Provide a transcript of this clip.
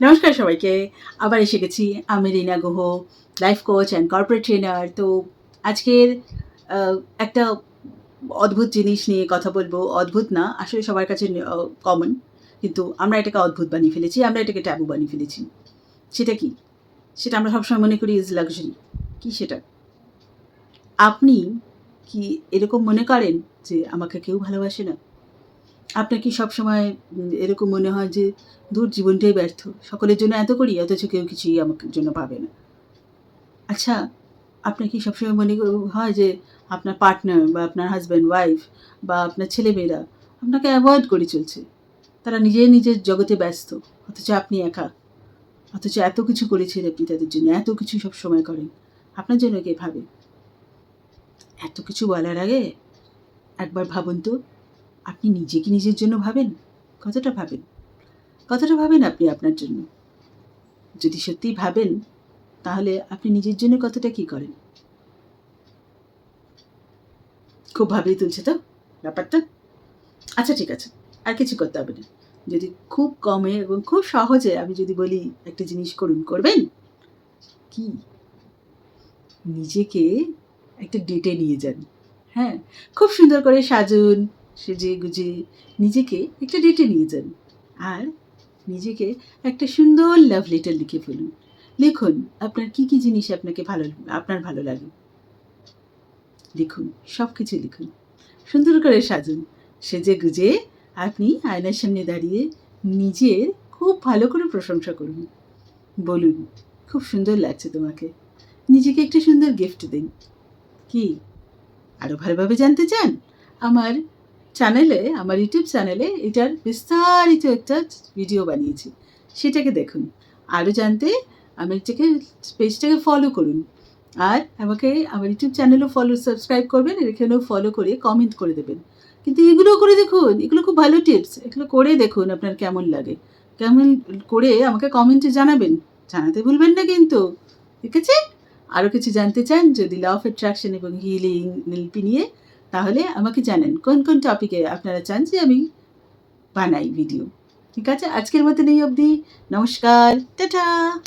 নমস্কার সবাইকে। আবার এসে গেছি। আমি Rina Guha, life coach and corporate trainer. তো আজকের আ একটা অদ্ভুত জিনিস নিয়ে কথা বলব। অদ্ভুত না, আসলে সবার কাছে কমন। কিন্তু আমরা এটাকে অদ্ভুত বানিয়ে ফেলেছি। আমরা এটাকে ট্যাবু বানিয়ে ফেলেছি। সেটা কি? সেটা আমরা সবসময় মনে করি ইজ লাক্সারি। কি সেটা? আপনি কি এরকম মনে করেন যে আমাকে কেউ ভালোবাসে না? আপনার কি সবসময় এরকম মনে হয় যে ধুর জীবনটাই ব্যর্থ। সকলের জন্য এত করি অথচ কেউ কিছুই আমার জন্য ভাবে না। আচ্ছা, আপনার কি সবসময় মনে হয় যে আপনার পার্টনার বা আপনার হাসব্যান্ড, ওয়াইফ বা আপনার ছেলেমেয়েরা আপনাকে অ্যাভয়েড করে চলছে। তারা নিজের জগতে ব্যস্ত। অথচ আপনি একা। অথচ এত কিছু করেছেন আপনি তাদের জন্য, এত কিছু সবসময় করেন। আপনার জন্য কে ভাবে? এত কিছু বলার আগে একবার ভাবুন তো, আপনি নিজে কি নিজের জন্য ভাবেন? কতটা ভাবেন? কতটা ভাবেন আপনি আপনার জন্য? যদি সত্যিই ভাবেন, তাহলে আপনি নিজের জন্য কতটা কী করেন? খুব ভাবিয়ে তুলছে তো ব্যাপারটা? আচ্ছা ঠিক আছে, আর কিছু করতে হবে না। যদি খুব কমে এবং খুব সহজে আমি যদি বলি একটা জিনিস করুন, করবেন? কি? নিজেকে একটা ডেটে নিয়ে যান। হ্যাঁ? খুব সুন্দর করে সাজুন, সেজে-গুজে নিজেকে একটা ডেটে নিয়ে যান। আর নিজেকে একটা সুন্দর লাভ লেটার লিখে ফেলুন। লিখুন আপনার কী জিনিস আপনার ভালো লাগে। লিখুন, সব কিছু লিখুন। সুন্দর করে সাজুন। সেজে-গুজে আপনি আয়নার সামনে দাঁড়িয়ে নিজের খুব ভালো করে প্রশংসা করুন। বলুন, "খুব সুন্দর লাগছে তোমাকে।" নিজেকে একটা সুন্দর গিফট দিন। কি? আরও ভালোভাবে জানতে চান? আমার আমার ইউটিউব চ্যানেলে এটার বিস্তারিত একটা ভিডিও বানিয়েছি। সেটাকে দেখুন। আরও জানতে আমার পেজটাকে ফলো করুন। আর আমাকে আমার ইউটিউব চ্যানেলও সাবস্ক্রাইব করবেন। আর এখানেও ফলো করে কমেন্ট করে দেবেন। কিন্তু এগুলোও করে দেখুন। এগুলো খুব ভালো টিপস। এগুলো করে দেখুন আপনার কেমন লাগে। কেমন করে আমাকে কমেন্টে জানাবেন। জানাতে ভুলবেন না কিন্তু। ঠিক আছে? আরও কিছু জানতে চান যদি ল অফ অ্যাট্রাকশন এবং হিলিং, এনএলপি নিয়ে, তাহলে আমাকে জানান কোন টপিকে আপনারা চান যে আমি বানাই ভিডিও। ঠিক আছে? আজকের মতন এই অবধি। নমস্কার। টাটা।